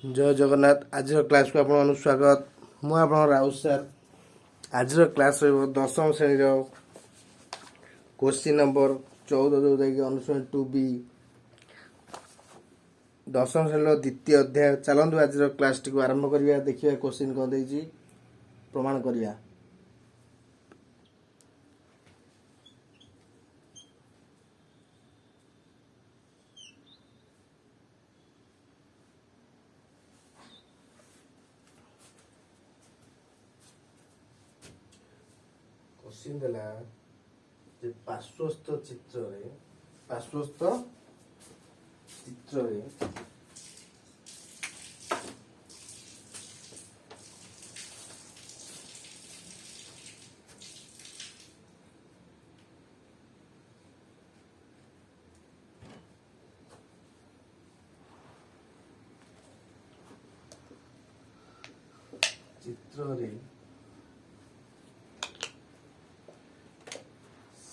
जय जगन्नाथ। आज क्लास को आपण स्वागत। मु आप राउत सर। आज क्लास दशम श्रेणी क्वेश्चन नंबर 14 जो अनुसरण 2B दशम श्रेणी द्वितीय अध्याय। चलतु आज क्लास टी आरंभ करवा। देखिए क्वेश्चन कौन देती प्रमाण करवा। क्वेश्चन देला जे पार्श्वस्थ चित्र रे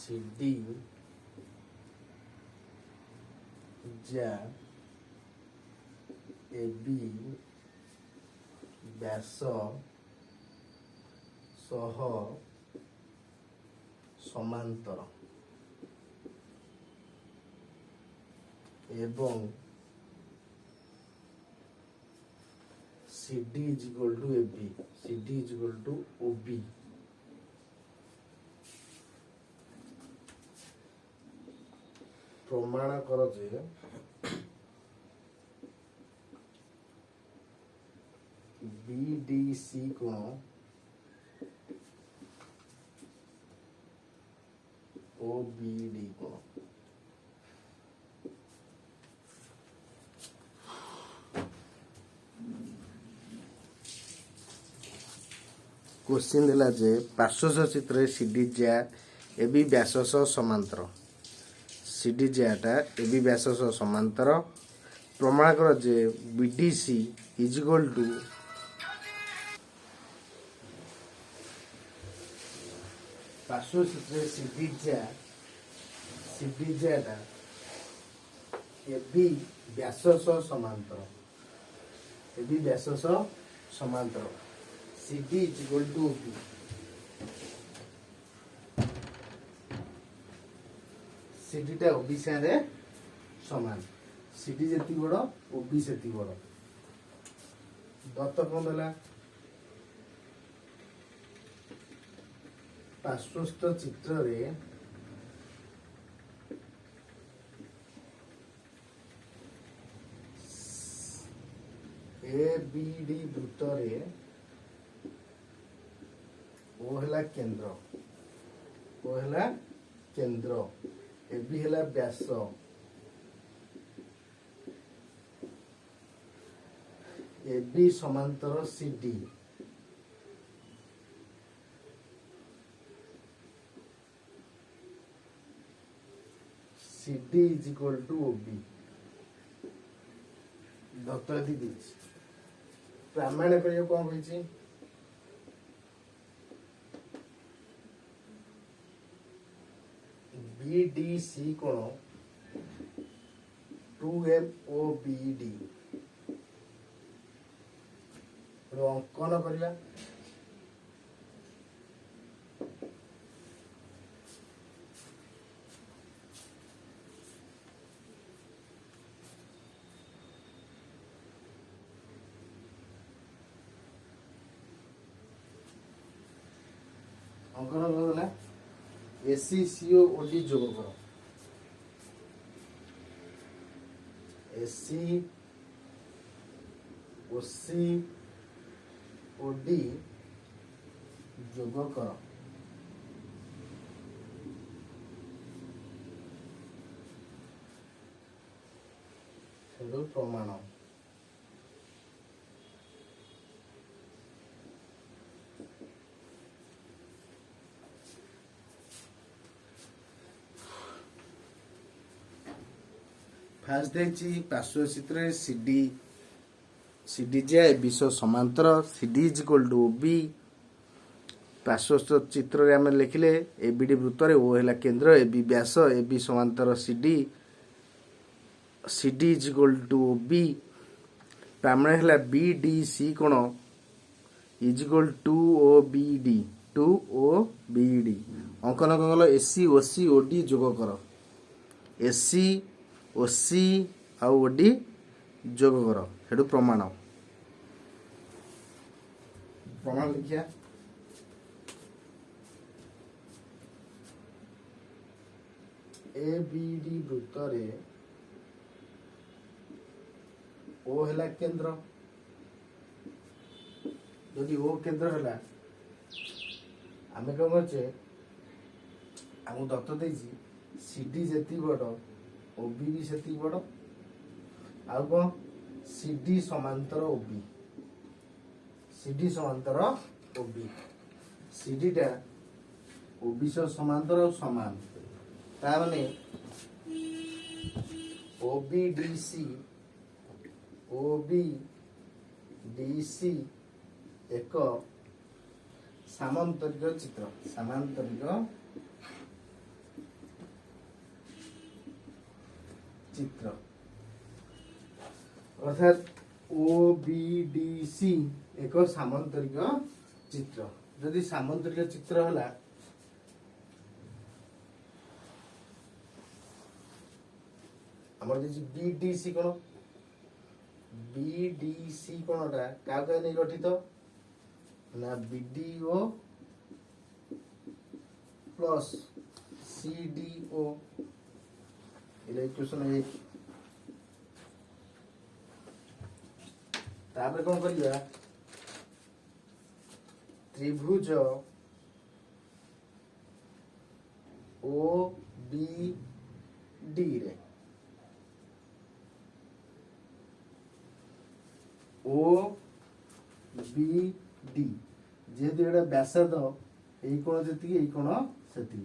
CD जा AB व्यास सह समांतर एवं CD is equal to AB, CD is equal to OB। प्रमाण कर जे BDC कोण OBD कोण। क्वेश्चन दिला जे पार्श्वस्थ चित्र CD जा AB व्यास समांतर CD जाटा AB व्यास समांतर प्रमाण कर जे BDC इज इक्वल टू पार्श्वस्थ चित्र CD जाटा AB व्यास समांतर AB व्यास समांतर CD is equal to OB। CD टा OB सारे समान। CD जेति बड़ OB सेति बड़। दत्त कोन देला पार्श्वस्थ चित्र रे ABD वृत्त रे O हला केंद्र AB हला व्यास AB समांतर CD CD is equal to OB। Doctor दीदी प्रमाण करियो कौन होइछि BDC कोण 2MOBD अंकन करवा। अंकन करला ACCOD जोग कर SCOD जोग कर। प्रमाण फास्ट देखी पार्श्व चित्र CD जा विश्व समांतर CD is equal to OB। पार्श्वस्थ चित्र रे हम लिखले ABD वृत्त रे O हला केंद्र AB व्यास AB समांतर CD CD is equal to OB। तामने हला बीडीसी कोण is equal to O BD two O BD अंकन कल एसी ओसी ओडी जोग कर एसी ओसी आ ओडी जोग कर हेडू प्रमाण प्रमाण लिखिया ए बी डी वृत्त रे ओ हैला केंद्र यदि ओ केंद्र हैला आमे कौन करछे आमु दत्त देछि सीडी जेती बड़ ओबी भी सेती बड़ आ कौन सीडी समांतर ओबी सीडी समांतर ओबी सीडी टा ओबी सह समांतर और समान ता माने ओबीडीसी ओबीडीसी एक सामांतरिक चित्र सामांतरिक चित्र अर्थात ओबीडीसी एक सामांतरिक चित्र यदि सामांतरिक चित्र हला हमर जे बीडीसी कोन बीडीसी कोनटा काका नै गठित ना बीडीओ प्लस सीडीओ इले इक्वेशन 1 तापर कोन करिया त्रिभुज ओ बी डी रे ओ बी डी जेहेतु एटा व्यासार्ध एई कोण जति एई कोण सेति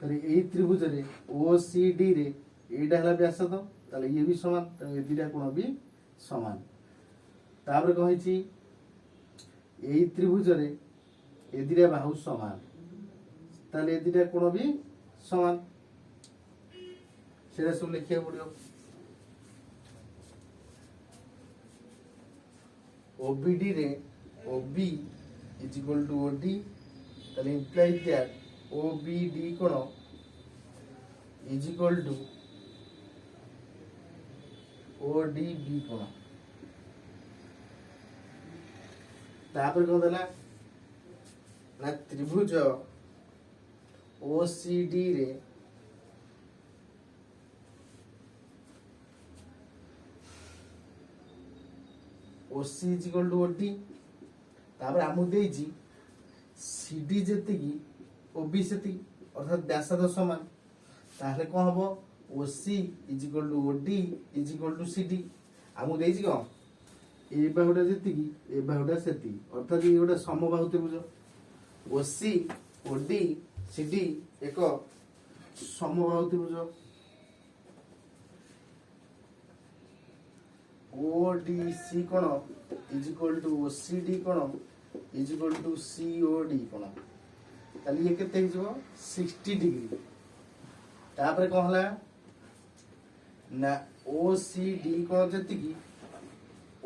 तरे एई त्रिभुज रे ओ सी डी रे एटा हला व्यासार्ध ताले ये भी समान त ए दिटा कोण भी समान तापर कहिछि एई त्रिभुज रे ए दिटा बाहु समान ताले ए दिटा कोण भी समान सेरा सब लिखिया पड़ियो ओबीडी रे OB is equal to OD that implies that OBD कोण is equal to ODB कोण तापर कोन देला ना त्रिभुज OCD रे OC is equal to OD तापर आमु देजी CD जेतिकी OB सेति अर्थात व्यासार्ध समान ताहले कोन हबो OC is equal to OD is equal to CD आमु देजी कोन ए बाहुटा जेतिकी ए बाहुटा सेति अर्थात ये गोटे समबाहु त्रिभुज OC OD CD एक समबाहु त्रिभुज ODC कोण is equal to OCD कोण is equal to COD कोण ताली ये केते हिजबो 60 डिग्री तापर कोन हला ना OCD कोण जतिकी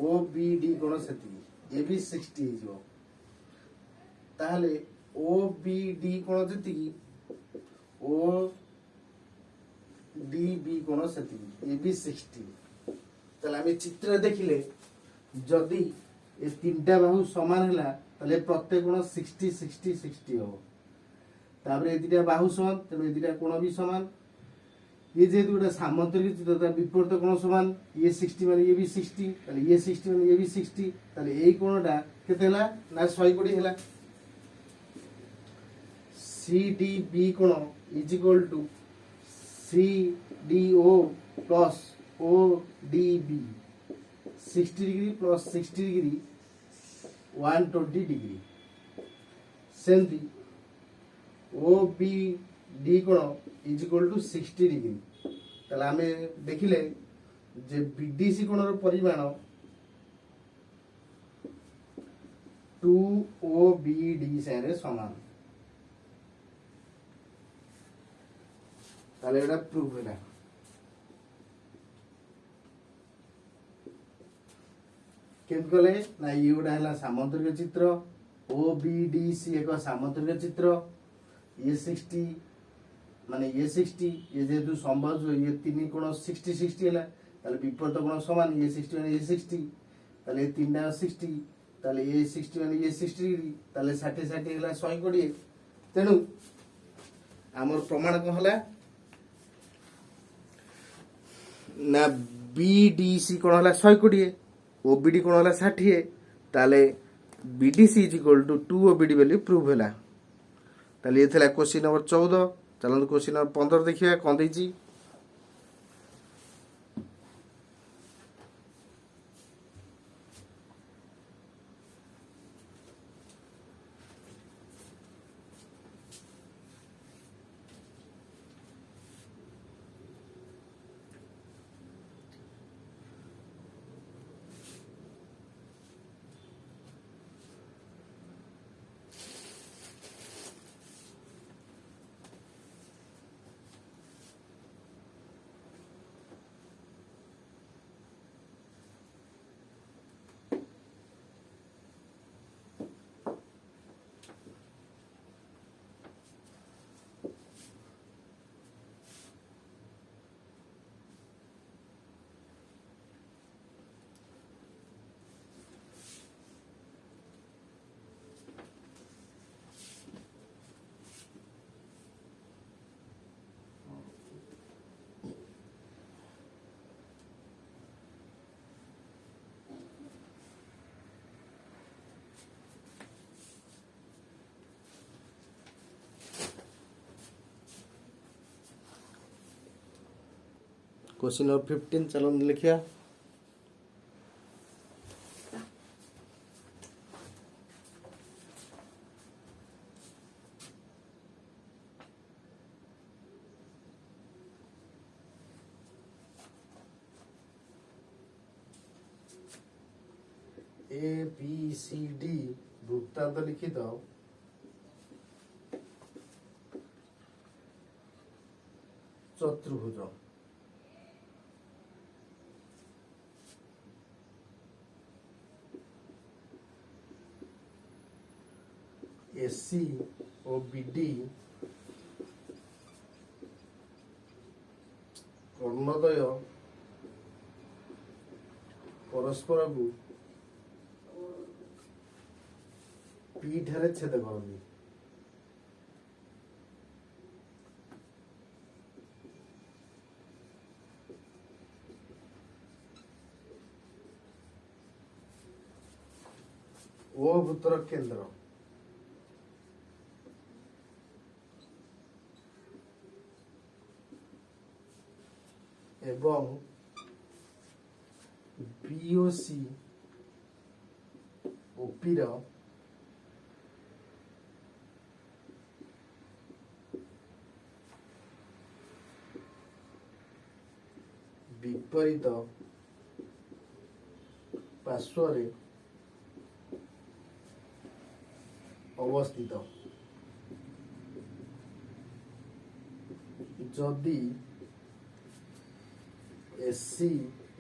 OBD कोण सेतिकी ये भी 60 हिजबो ताहले OBD कोण जतिकी ODB कोण सेतिकी ये भी 60 ताले आमे चित्र देखिले जदि ए तीनटा बाहु समान हला ताले प्रत्येक कोण 60 60 60 हो तापर ए दिटा बाहु समान तबे ए दिटा कोण भी समान ये जेतु गोटे सामांतरिक चित्र तार विपरीत कोण समान ये 60 माने ये भी 60 ताले ये 60 माने ये भी 60 ताले एई कोणटा केते हला ना 120 हला CDB कोण is equal to CDO plus ODB 60 degree plus 60 degree 120 degree सेमती OBD कोण इज इक्वल टू 60 डिग्री ताले आमे देखिले जे BDC कोणर परिमाण 2OBD सारे समान ताले एटा प्रूफ होला केमती कले ना ये गोटा है सामंतरिक चित्र ओ बी डी सी एक सामंतरिक चित्र ये 60 माने ये 60 ये जेहेतु संभव ये तीन कोण 60 60 है विपरीत कोण समान ये 60 माने ये 60 ताले ये तीन 60 ताले ये 60 माने ये 60 डिग्री ताले 60 60 है 120 तेणु आमर प्रमाण कौन है ना बीडीसी कौन है 120 ओबीडी कौन है 60 ताले BDC is equal to 2 OBD value prove है ताले ये थिला क्वेश्चन नंबर 14 चलो क्वेश्चन नंबर 15 देखिए कौन देछि क्वेश्चन नंबर 15 चलो लिखिया ए बी सी डी वृत्तांत लिखित चतुर्भुज एसी और बीडी कर्णद्वय परस्पर को पी ठारे छेद करती ओ भूतर केंद्र एवं बीओसी ओपीर विपरीत पार्श्व अवस्थित जदि AC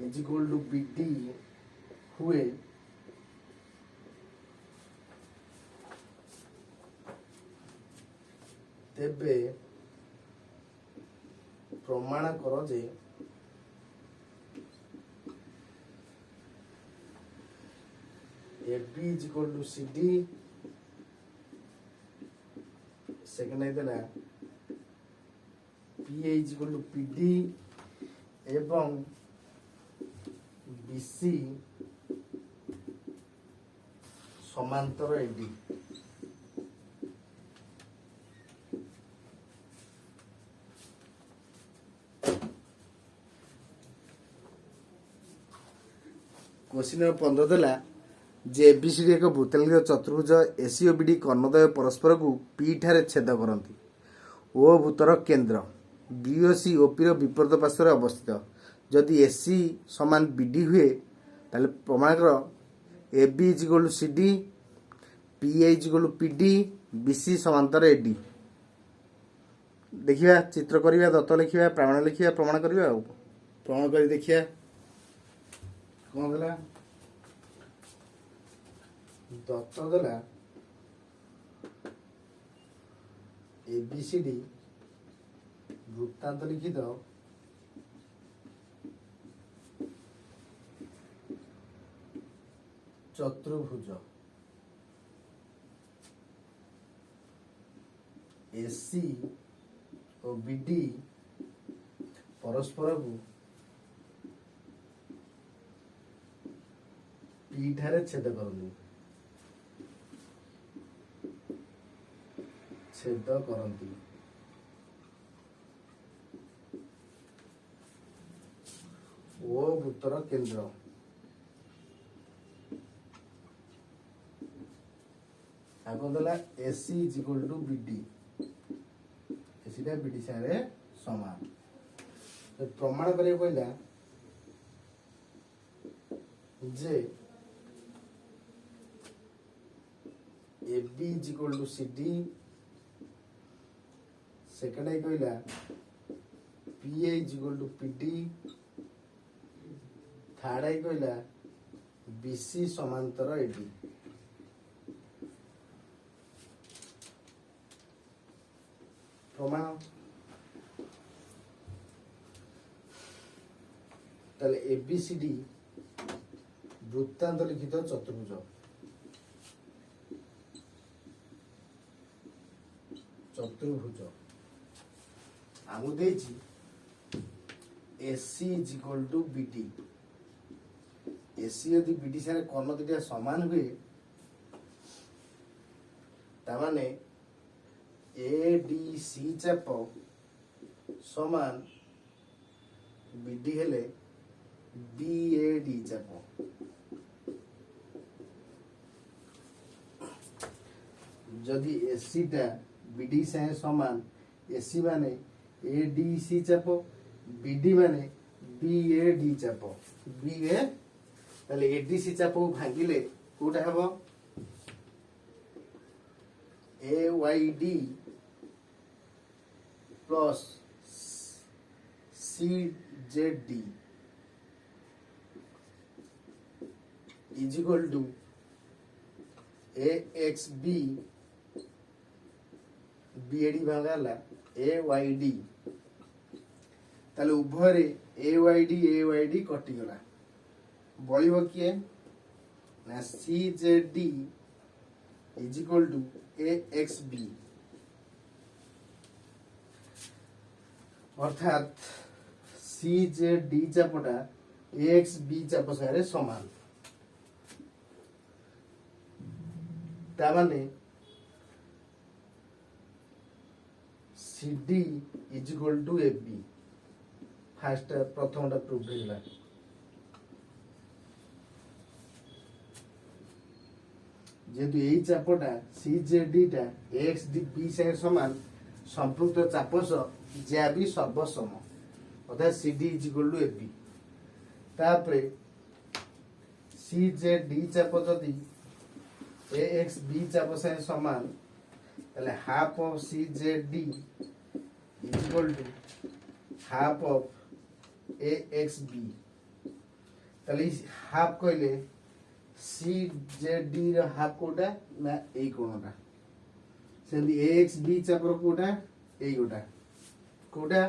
is equal to BD हुए तेबे प्रमाण कर जे AB is equal to CD second है P is equal to PD एवं बीसी समांतर एडी क्वेश्चन नंबर 15 देला जे एबीसीडी एक वृत्तांगित चतुर्भुज एसी और बीडी कर्णद्वय परस्पर को पी ठारे छेद करती ओ भूतर केंद्र बीओसी ओपी विपरीत पार्श्व अवस्थित जदि एसी समान बीडी हुए ताले प्रमाण कर AB is equal to CD P is equal to PD BC समांतर एडी देखिए चित्र करिया दत्त लिखिया प्रमाण लिखिया प्रमाण करिया प्रमाण करी देखिए कौन देला ଦତ୍ତ ଦେଲା ABCD ବୃତ୍ତାନ୍ତ ଲିଖିତ ଚତୁର୍ଭୁଜ AC ଓ BD ପରସ୍ପରକୁ P ଠାରେ ଛେଦ କରନ୍ତି। ଓ ବୃତ୍ତର କେନ୍ଦ୍ର ଆଗ ଦେଲା AC ଇଜିକାଲ ଟୁ BD, ଏସିଟା BD ସାଙ୍ଗରେ ସମାନ। ପ୍ରମାଣ କରିବାକୁ କହିଲା ଯେ AB is equal to CD, second आई कहला PA equal to PD, third आई कहला BC समांतर AD। प्रमाण ताले ABCD वृत्तांत लिखित चतुर्भुज आमु देछि AC equal to BD। AC यदि BD सारे कर्ण दुटा समान हुए तामाने ADC चाप समान BD हेले BAD चाप। जदि AC टा BD सारे समान, AC माने ADC चाप, BD माने BAD चाप। BA ताले ADC चाप को भांगिले कोटा हबो AYD plus CZD is equal to AXB BAD भागाला AYD। ताले उभरे AYD कटि गला, बळिबो किए ना CZD is equal to AXB। अर्थात CZD चापटा AXB चाप सारे समान। तामाने CD is equal to AB। First प्रथमटा प्रूफ हैला। जेतु एई चापटा CZD टा AXB से समान, संपृक्त चापस ज्या भी सर्वसम, अर्थात CD is equal to AB। तापरे CZD चाप जदि AXB चाप से समान ताले half of CZD is equal to half of AXB। ताले हाफ कहले CZD रो हाफ कोटा ना एई कोणटा, सेंदी AXB चापर कोटा एई गोटा कोटा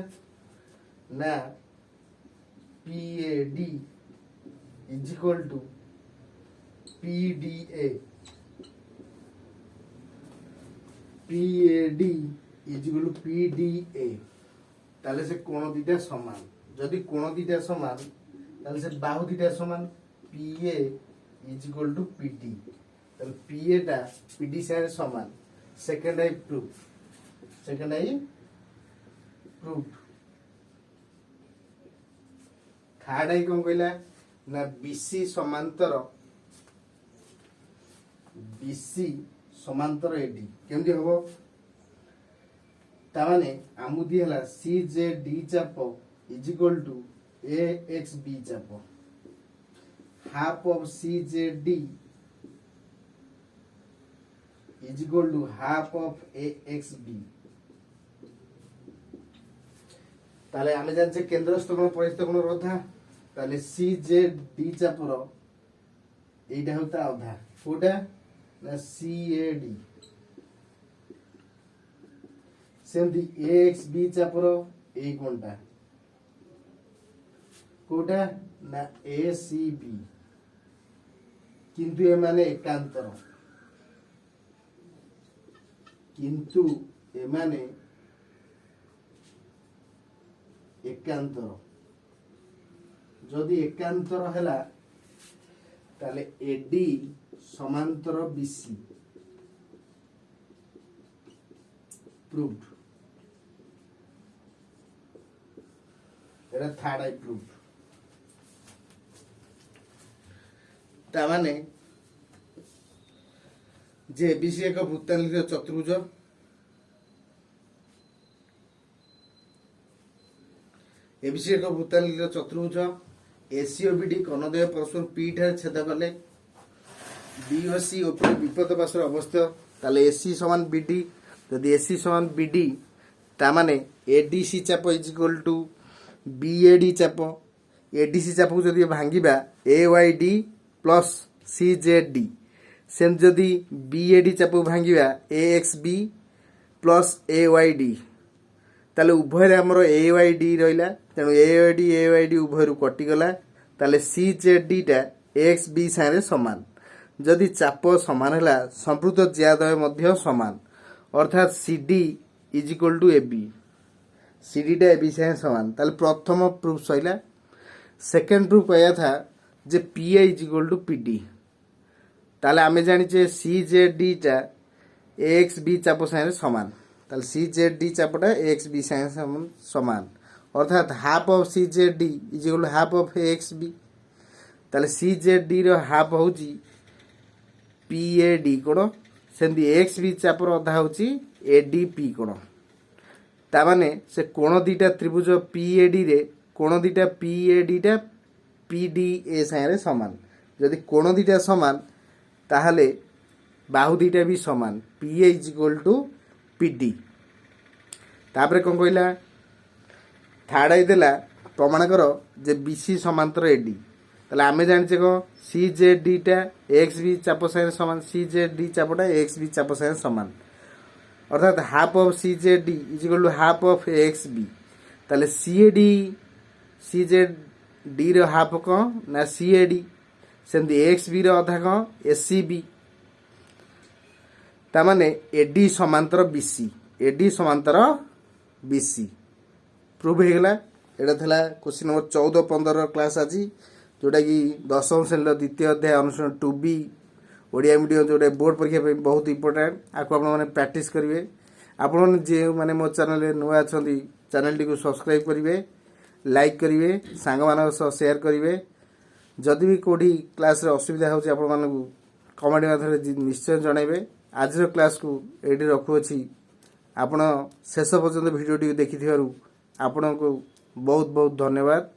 ना PAD is equal to PDA। PAD is equal to PDA। ताले से कोण दिटा समान, जदि कोण दिटा समान ताले से बाहु दिटा समान। PA is equal to PD, ताले PA टा PD से समान। सेकंड आई प्रूफ, सेकंड आई प्रूफ। थर्ड आई कौन कहला ना BC समांतर AD केमती हबो तामाने आमुदी हला CZD चाप इज इक्वल टू AXB चाप, half of CZD is equal to half of AXB। ताले आमे जानछे केंद्रस्थ कोण परिस्थ कोण रथा, ताले CZD चापर एइटा होता आधा कोटा ना CAD सेमती AXB चापर ए कोणटा कोटा ना ACB किंतु ए माने एकांतर किंतु ए माने एकांतर जदि एकांतर हैला ताले AD समांतर BC प्रूव्ड एटा थर्ड आई प्रूव्ड ता माने जे ABC एक वृत्ताकार चतुर्भुज ABC एक वृत्ताकार चतुर्भुज AC और BD कर्णद्वय परस्पर P ठारे छेद कले B और C ऊपर विपरीत पार्श्व अवस्थित ताले AC समान BD यदि AC समान BD ता माने ADC चाप इज इक्वल टू BAD चाप ADC चाप को जदि भांगिबा AYD प्लस CZD सेम जदि BAD चाप को भांगिबा AXB प्लस AYD ताले उभय हमर AYD रहिला तेणु AYD उभयरु कटि गला ताले CZD टा AXB सारे समान जदि चाप समान हैला संपृक्त ज्याद्वय मध्य समान अर्थात CD is equal to AB CD टा AB सारे समान ताले प्रथम प्रूफ सइला सेकंड प्रूफ कहया था जे PA is equal to PD ताले आमे जानिचे CZD टा AXB चाप सारे समान ताले CZD चापटा AXB सारे समान अर्थात half of CZD is equal to half of AXB ताले CZD रो हाफ होची PAD कोण सेंदी AXB चापर अधा होची ADP कोण ता माने से कोण दीटा त्रिभुज PAD रे कोण दीटा PAD टा PDA सारे समान यदि कोण दीटा समान ताहले बाहु दीटा भी समान PA is equal to PD तापरे कोन कहला थर्ड आई देला प्रमाण कर जे BC समांतर AD ताले आमे जानिचे को CZD टा AXB चाप सारे समान CZD चापटा AXB चाप सारे समान अर्थात half of CZD is equal to half of AXB ताले CZD रो हाफ को ना CAD सेंदी AXB रो आधा को ACB ता माने AD समांतर BC प्रूव हे गला एटा थला क्वेश्चन नंबर 14 15 क्लास आजी जोटा कि 10वीं श्रेणी द्वितीय अध्याय अनुसरण 2B ओडिया मीडियम जोटा बोर्ड परीक्षा पे बहुत इंपोर्टेंट आपको आपण माने प्रैक्टिस करिवे आपण माने जे माने मो चैनल रे नुआ अछंती चैनल टी को सब्सक्राइब करिवे लाइक करिवे सांग मानक सह शेयर करिवे जदि भी कोडी क्लास रे असुविधा होची आपण मानकु कमेंट माध्यम निश्चय जणाइबे आज रो क्लास को एडी रखु अछि आपण शेष पर्यंत वीडियो टी देखि थिवारु आपनको बहुत बहुत धन्यवाद।